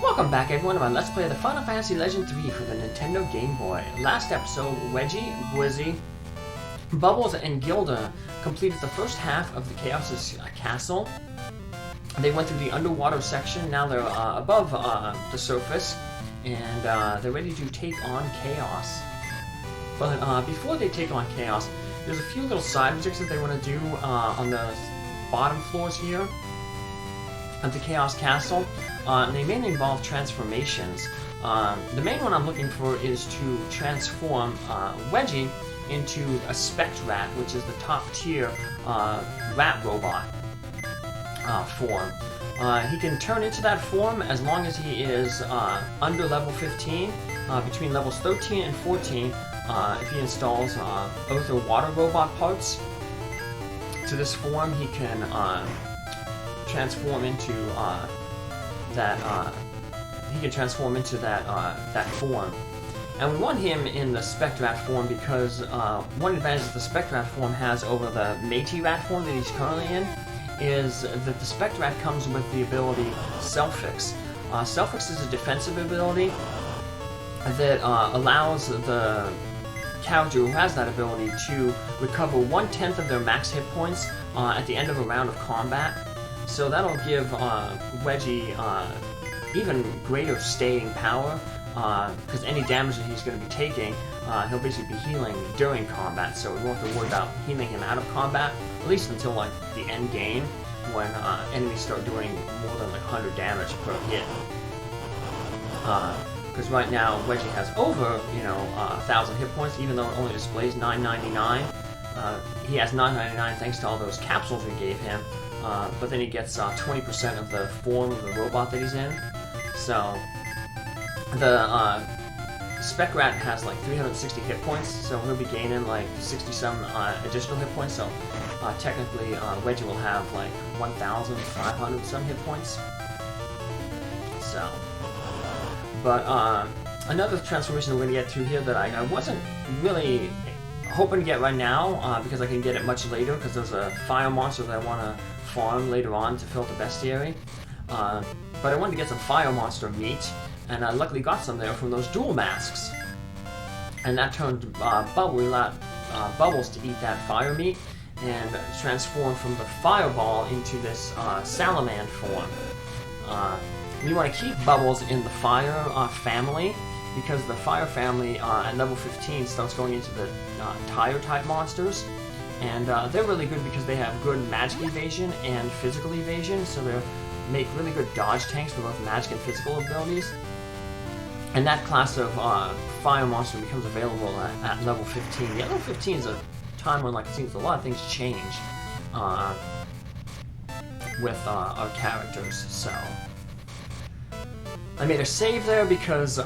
Welcome back everyone to my Let's Play of the Final Fantasy Legend 3 for the Nintendo Game Boy. Last episode, Weggie, Bwizzy, Bubbles, and Gilda completed the first half of the Chaos' castle. They went through the underwater section, now they're above the surface, and they're ready to take on Chaos. But before they take on Chaos, there's a few little side objects that they want to do on the bottom floors here of the Chaos Castle. They mainly involve transformations. The main one I'm looking for is to transform Weggie into a Spectrat, which is the top tier rat robot form. He can turn into that form as long as he is under level 15, between levels 13 and 14, if he installs both the water robot parts to this form. He can transform into that form. And we want him in the Spectrat form because one advantage that the Spectrat form has over the Métis Rat form that he's currently in is that the Spectrat comes with the ability Self-Fix. Self-Fix is a defensive ability that allows the character who has that ability to recover 1/10 of their max hit points at the end of a round of combat. So that'll give Weggie even greater staying power, because any damage that he's going to be taking, he'll basically be healing during combat, so we won't have to worry about healing him out of combat, at least until like the end game, when enemies start doing more than like 100 damage per hit. Because right now Weggie has over, 1,000 hit points, even though it only displays 999. He has 999 thanks to all those capsules we gave him. But then he gets 20% of the form of the robot that he's in. So the Spectrat has like 360 hit points, so he'll be gaining like 60-some additional hit points. So technically, Weggie will have like 1,500 some hit points. So, but another transformation we're gonna get to here that I wasn't really hoping to get right now, because I can get it much later, because there's a fire monster that I want to farm later on to fill the bestiary. But I wanted to get some fire monster meat, and I luckily got some there from those dual masks. And that turned Bubbles to eat that fire meat, and transform from the fireball into this salamander form. You want to keep Bubbles in the fire family, because the fire family at level 15 starts going into the tire type monsters, and they're really good because they have good magic evasion and physical evasion, so they make really good dodge tanks for both magic and physical abilities. And that class of fire monster becomes available at level 15. Yeah, level 15 is a time when, like, it seems a lot of things change with our characters. So I made a save there because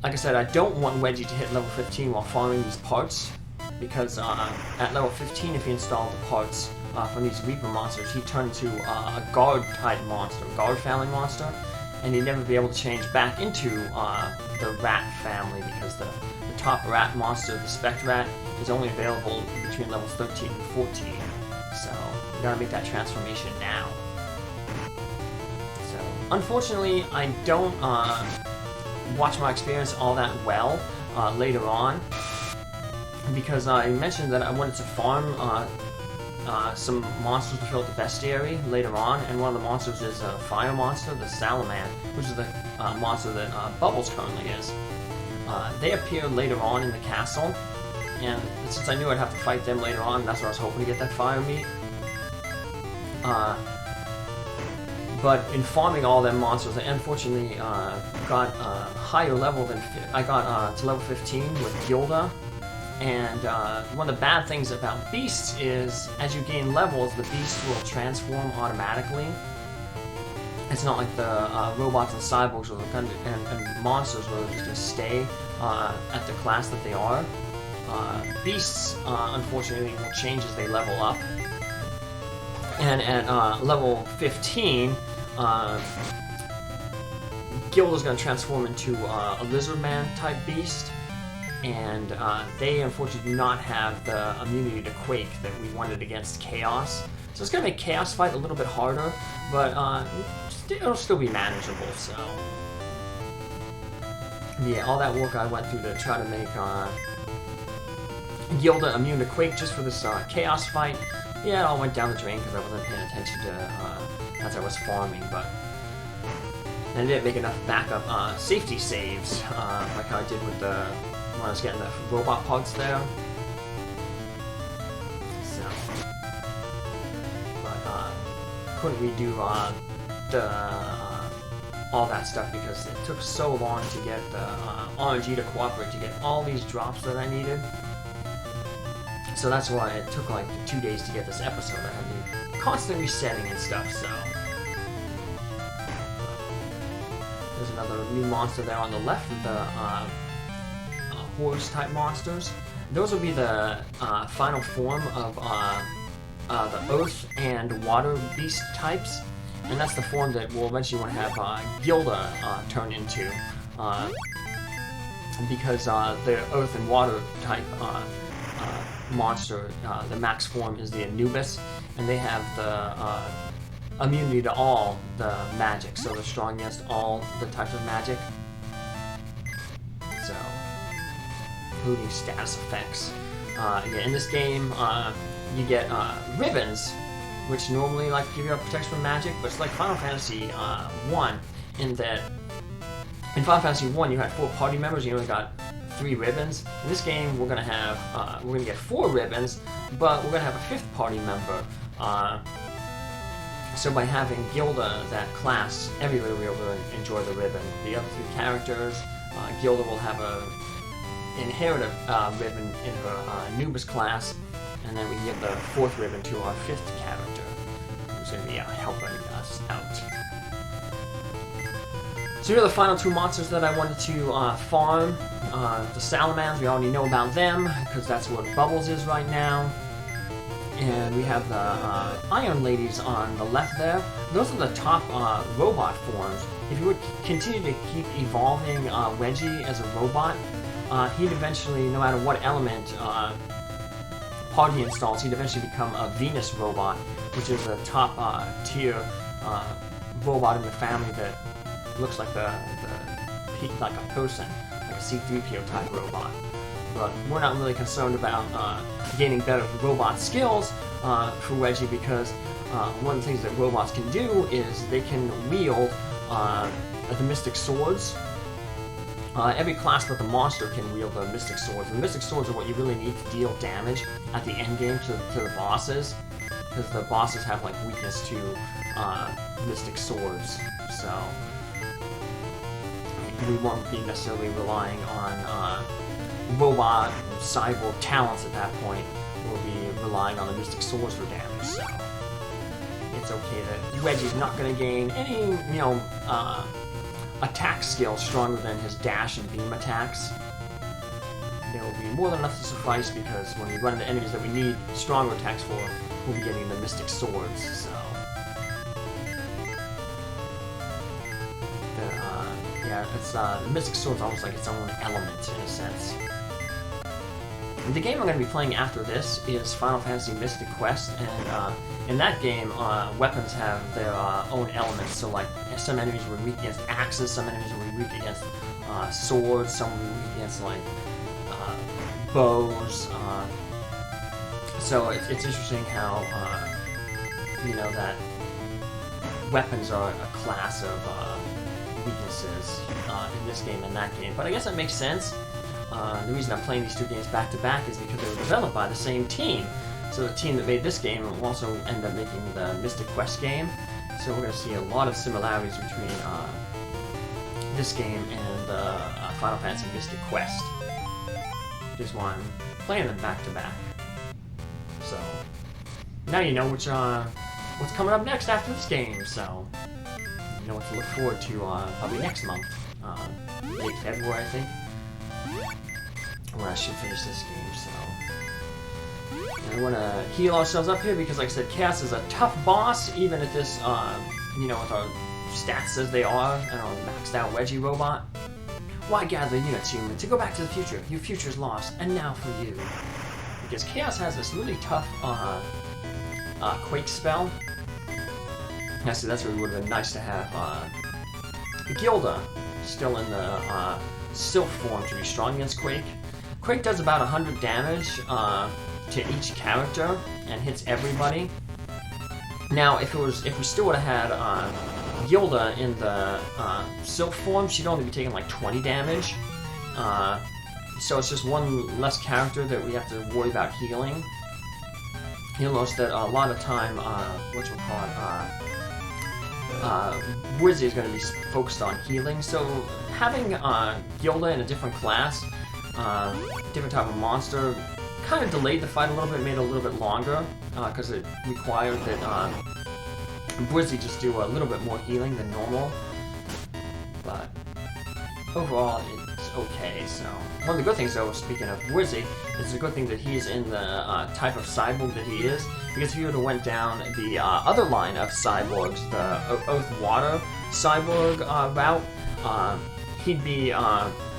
like I said, I don't want Weggie to hit level 15 while farming these parts, because at level 15, if he installed the parts from these Reaper monsters, he'd turn into a guard-type monster, guard-family monster, and he'd never be able to change back into the rat family, because the top rat monster, the Spectrat, is only available between levels 13 and 14. So, we gotta make that transformation now. So, unfortunately, I don't watch my experience all that well later on, because I mentioned that I wanted to farm some monsters to fill the bestiary later on, and one of the monsters is a fire monster, the salamander, which is the monster that Bubbles currently is. They appear later on in the castle, and since I knew I'd have to fight them later on, that's where I was hoping to get that fire meat. But in farming all them monsters, I unfortunately got a higher level than I got to level 15 with Gilda. And one of the bad things about beasts is, as you gain levels, the beasts will transform automatically. It's not like the robots and cyborgs or and monsters where they just stay at the class that they are. Beasts, unfortunately, will change as they level up. And at level 15, Gilda's going to transform into a lizard man type beast, and they unfortunately do not have the immunity to Quake that we wanted against Chaos. So it's going to make Chaos fight a little bit harder, but just it'll still be manageable. So yeah, all that work I went through to try to make Gilda immune to Quake just for this Chaos fight, yeah, it all went down the drain because I wasn't paying attention to as I was farming, but I didn't make enough backup safety saves like how I did with when I was getting the robot pods there. So, but couldn't redo all that stuff because it took so long to get the RNG to cooperate to get all these drops that I needed. So that's why it took like 2 days to get this episode. I had to constantly resetting and stuff, so. There's another new monster there on the left with the horse-type monsters. Those will be the final form of the earth and water beast types. And that's the form that we'll eventually want to have Gilda turn into. Because the earth and water type monster, the max form is the Anubis, and they have the immunity to all the magic, so they're strong against all the types of magic. So, including status effects. Yeah, in this game, you get ribbons, which normally like give you a protection from magic, but it's like Final Fantasy 1 in that in Final Fantasy 1 you had 4 party members, you only got 3 ribbons. In this game we're gonna have we're gonna get 4 ribbons, but we're gonna have a 5th party member. So by having Gilda, that class, everybody will be able to enjoy the ribbon. The other 3 characters, Gilda will have a inherited ribbon in her Anubis class, and then we can give the 4th ribbon to our 5th character, who's going to be helping us out. So here are the final 2 monsters that I wanted to farm. The Salamanders, we already know about them, because that's what Bubbles is right now. And we have the Iron Ladies on the left there. Those are the top robot forms. If you would continue to keep evolving Weggie as a robot, he'd eventually, no matter what element pod he installs, he'd eventually become a Venus robot, which is a top tier robot in the family that looks like like a person, like a C-3PO type robot. But we're not really concerned about gaining better robot skills for Weggie, because one of the things that robots can do is they can wield the Mystic Swords. Every class but the monster can wield the Mystic Swords. The Mystic Swords are what you really need to deal damage at the end game to the bosses, because the bosses have like weakness to Mystic Swords. So we won't be necessarily relying on robot cyborg talents at that point. We'll be relying on the Mystic Swords for damage. So it's okay that Weggie's not going to gain any, attack skill stronger than his dash and beam attacks. There will be more than enough to suffice, because when we run into enemies that we need stronger attacks for, we'll be getting the Mystic Swords. So yeah, it's the Mystic Sword's almost like its own element in a sense. And the game I'm going to be playing after this is Final Fantasy Mystic Quest, and in that game, weapons have their own elements. So like, some enemies were weak against axes, some enemies were weak against swords, some were weak against like bows. So it's interesting how that weapons are a class of weaknesses in this game and that game. But I guess that makes sense. The reason I'm playing these 2 games back to back is because they were developed by the same team. So the team that made this game will also end up making the Mystic Quest game. So we're going to see a lot of similarities between this game and Final Fantasy Mystic Quest. Just why I'm playing them back to back. So now you know what's coming up next after this game. So you know what to look forward to probably next month, late February I think, where I should finish this game. So. And I want to heal ourselves up here because, like I said, Chaos is a tough boss, even at this, with our stats as they are, and our maxed out Weggie robot. Why gather units, human, to go back to the future? Your future's lost, and now for you. Because Chaos has this really tough, Quake spell. Actually, that's what would have been nice to have Gilda still in the Sylph form to be strong against Quake. Quake does about 100 damage to each character and hits everybody. Now, if we still would have had Gilda in the Sylph form, she'd only be taking like 20 damage. So it's just one less character that we have to worry about healing. You'll notice that a lot of time, Bwizzy is going to be focused on healing, so having Gilda in a different class, different type of monster, kind of delayed the fight a little bit, made it a little bit longer, because it required that Bwizzy just do a little bit more healing than normal. But overall, it's okay. So one of the good things, though, speaking of Bwizzy, it's a good thing that he's in the type of cyborg that he is, because if he would have went down the other line of cyborgs, the Earth-Water cyborg route, he'd be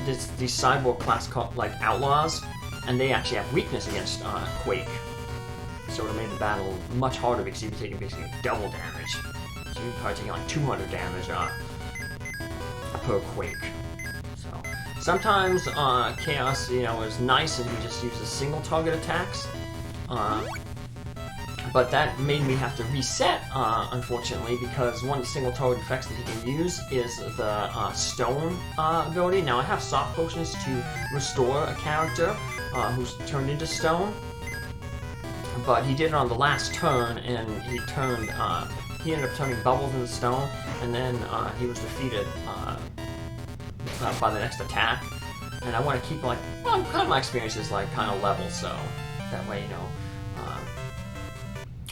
these cyborg class called like Outlaws, and they actually have weakness against Quake. So it would have made the battle much harder because he'd be taking basically double damage. So he'd probably taking like 200 damage per Quake. So sometimes Chaos, is nice and he just uses single target attacks. But that made me have to reset, unfortunately, because one of the single target effects that he can use is the stone ability. Now I have soft potions to restore a character who's turned into stone, but he did it on the last turn, and he ended up turning bubbles into stone, and then he was defeated by the next attack. And I want to keep kind of my experiences kind of level, so that way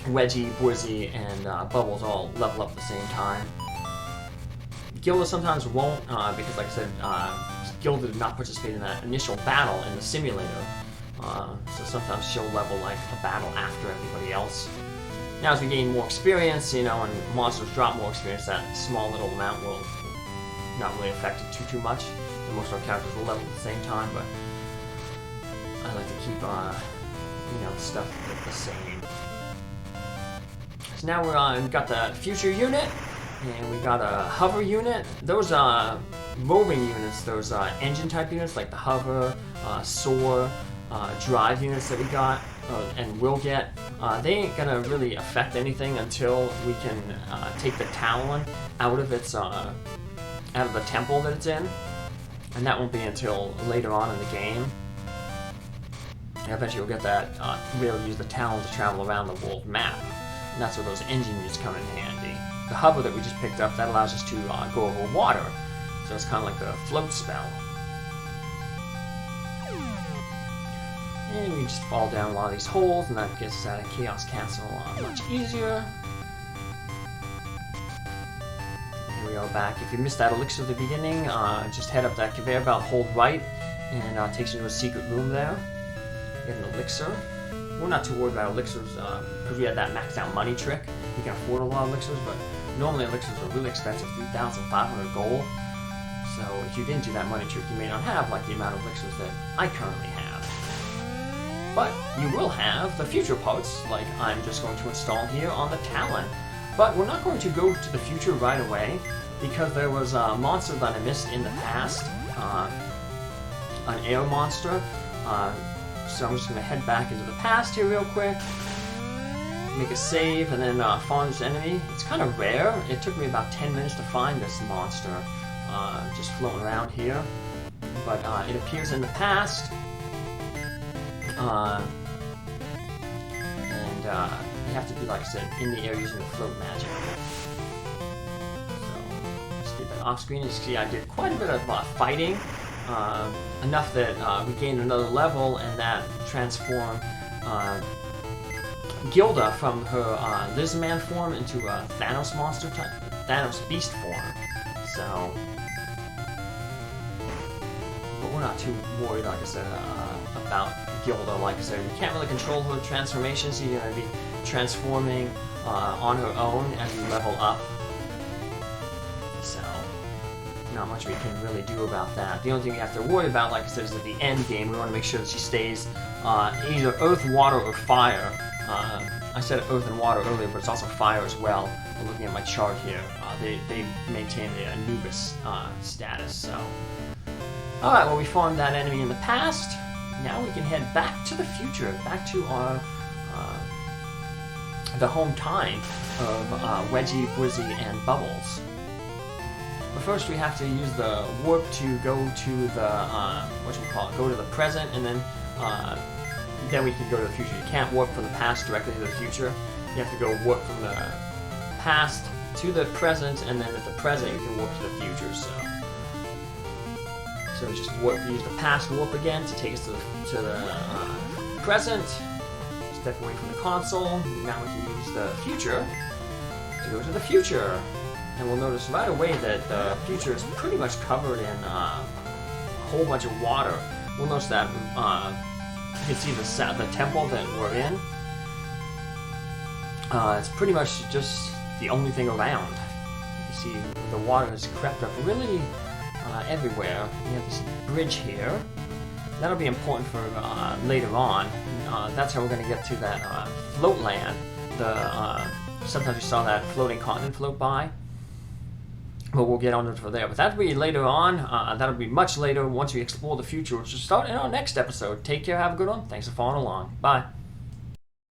Weggie, Bwizzy, and Bubbles all level up at the same time. Gilda sometimes won't, because like I said, Gilda did not participate in that initial battle in the simulator. So sometimes she'll level a battle after everybody else. Now as we gain more experience, and monsters drop more experience, that small little amount will not really affect it too much. And most of our characters will level at the same time, but I like to keep, stuff the same. So now we've got the future unit, and we got a hover unit. Those roving units, those engine type units like the hover, soar, drive units that we got and will get, they ain't gonna really affect anything until we can take the Talon out of its out of the temple that it's in, and that won't be until later on in the game. And eventually we'll get that, be able to use the Talon to travel around the world map. And that's where those engine units come in handy. The hover that we just picked up, that allows us to go over water. So it's kind of like a float spell. And we just fall down a lot of these holes, and that gets us out of Chaos Castle much easier. Here we are back. If you missed that elixir at the beginning, just head up that conveyor belt, hold right, and it takes you to a secret room there. Get an elixir. We're not too worried about elixirs because we had that maxed out money trick. We can afford a lot of elixirs, but normally elixirs are really expensive, 3,500 gold. So if you didn't do that money trick, you may not have the amount of elixirs that I currently have. But you will have the future parts, like I'm just going to install here on the Talon. But we're not going to go to the future right away, because there was a monster that I missed in the past, an air monster. So I'm just going to head back into the past here real quick, make a save, and then find this enemy. It's kind of rare. It took me about 10 minutes to find this monster, just floating around here. But it appears in the past, and you have to be, like I said, in the air using the float magic. So just get that off screen. You see I did quite a bit of fighting. Enough that we gained another level, and that transformed Gilda from her Lizman form into a Thanos monster type, Thanos beast form. So, but we're not too worried, like I said, about Gilda. Like I said, we can't really control her transformation, so you're going to be transforming on her own as you level up. So, not much we can really do about that. The only thing we have to worry about, like I said, is at the end game, we want to make sure that she stays either earth, water, or fire I said earth and water earlier, but it's also fire as well. I'm looking at my chart here. They maintain the Anubis status. So, all right. Well, we farmed that enemy in the past. Now we can head back to the future, back to our the home time of Weggie, Bwizzy, and Bubbles. But first, we have to use the warp to go to the go to the present, and then we can go to the future. You can't warp from the past directly to the future. You have to go warp from the past to the present, and then at the present you can warp to the future. So just use the past warp again to take us to the present. Step away from the console. Now we can use the future to go to the future. And we'll notice right away that the future is pretty much covered in a whole bunch of water. We'll notice that you can see the temple that we're in. It's pretty much just the only thing around. You see the water has crept up really everywhere. We have this bridge here. That'll be important for later on. That's how we're going to get to that float land. Sometimes you saw that floating continent float by. But we'll get on to it for there. But that'll be later on. That'll be much later once we explore the future, which will start in our next episode. Take care, have a good one. Thanks for following along. Bye.